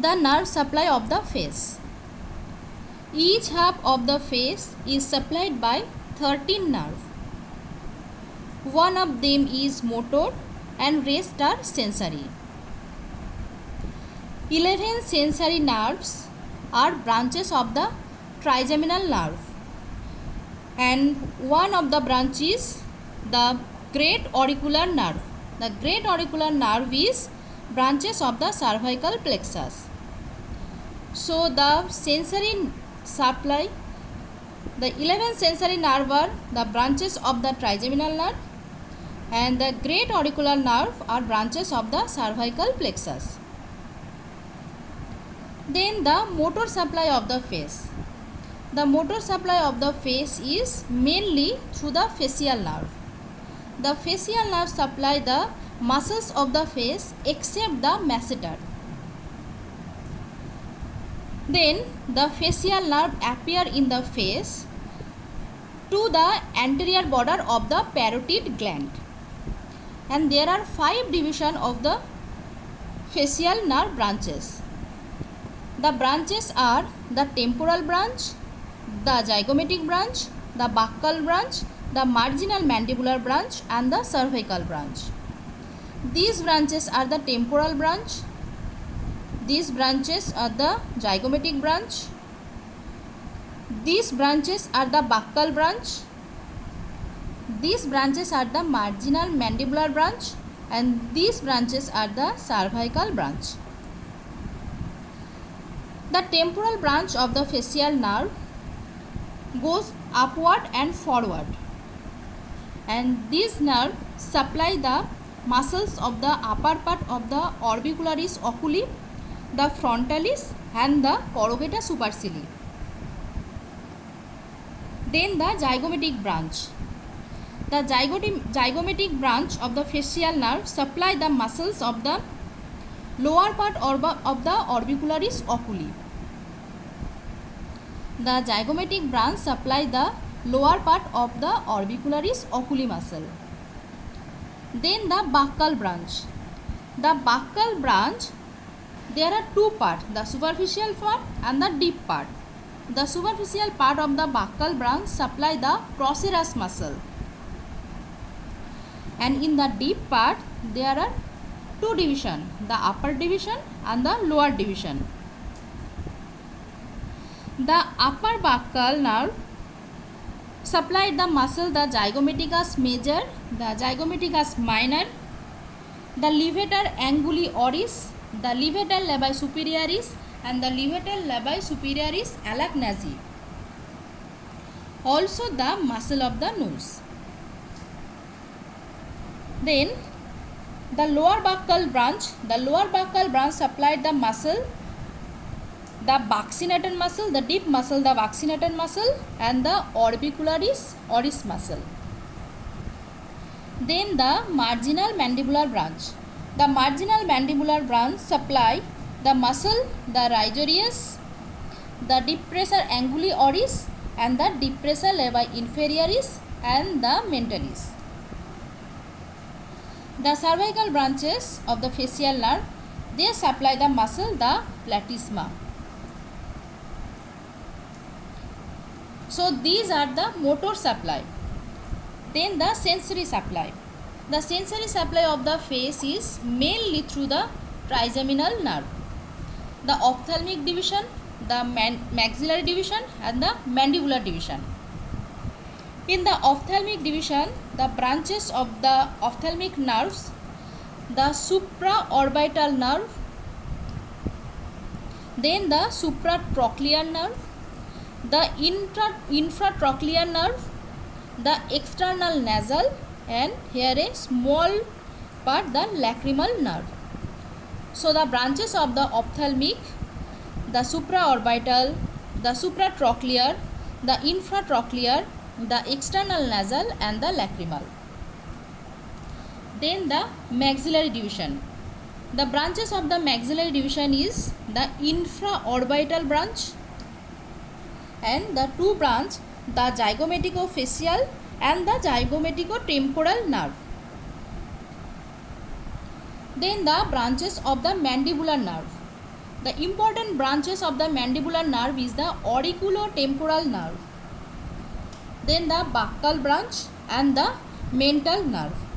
The nerve supply of the face. Each half of the face is supplied by 13 nerves. One of them is motor and rest are sensory. 11 sensory nerves are branches of the trigeminal nerve, and one of the branch is the great auricular nerve. The great auricular nerve is branches of the cervical plexus. So the sensory supply, the 11 sensory nerve are the branches of the trigeminal nerve, and the great auricular nerve are branches of the cervical plexus. Then the motor supply of the face. The motor supply of the face is mainly through the facial nerve. The facial nerve supply the muscles of the face except the masseter. Then the facial nerve appear in the face to the anterior border of the parotid gland. And there are 5 divisions of the facial nerve branches. The branches are the temporal branch, the zygomatic branch, the buccal branch, the marginal mandibular branch, and the cervical branch. These branches are the temporal branch. These branches are the zygomatic branch. These branches are the buccal branch. These branches are the marginal mandibular branch, and these branches are the cervical branch. The temporal branch of the facial nerve goes upward and forward, and this nerve supply the muscles of the upper part of the orbicularis oculi, the frontalis, and the corrugata supercilii. Then the zygomatic branch. The zygomatic branch of the facial nerve supply the muscles of the lower part of the orbicularis oculi. The zygomatic branch supply the lower part of the orbicularis oculi muscle. Then the buccal branch. The buccal branch, there are 2 parts, the superficial part and the deep part. The superficial part of the buccal branch supply the procerus muscle, and in the deep part there are 2 divisions, the upper division and the lower division. The upper buccal nerve supplied the muscle the zygomaticus major, the zygomaticus minor, the levator anguli oris, the levator labii superioris, and the levator labii superioris alagnazi. Also the muscle of the nose. Then the lower buccal branch supplied the muscle, the buccinator muscle, the deep muscle, the buccinator muscle, and the orbicularis oris muscle. Then the marginal mandibular branch. The marginal mandibular branch supply the muscle, the rhizorius, the depressor anguli oris, and the depressor labii inferioris, and the mentalis. The cervical branches of the facial nerve, they supply the muscle, the platysma. So these are the motor supply. Then the sensory supply. The sensory supply of the face is mainly through the trigeminal nerve, the ophthalmic division, the maxillary division, and the mandibular division. In the ophthalmic division, the branches of the ophthalmic nerves, the supraorbital nerve, then the supratrochlear nerve, the infratrochlear nerve, the external nasal, and here a small part, the lacrimal nerve. So the branches of the ophthalmic, the supraorbital, the supratrochlear, the infratrochlear, the external nasal, and the lacrimal. Then the maxillary division. The branches of the maxillary division is the infraorbital branch, and the 2 branch, the zygomaticofacial and the zygomaticotemporal nerve. Then the branches of the mandibular nerve. The important branches of the mandibular nerve is the auriculotemporal nerve, then the buccal branch and the mental nerve.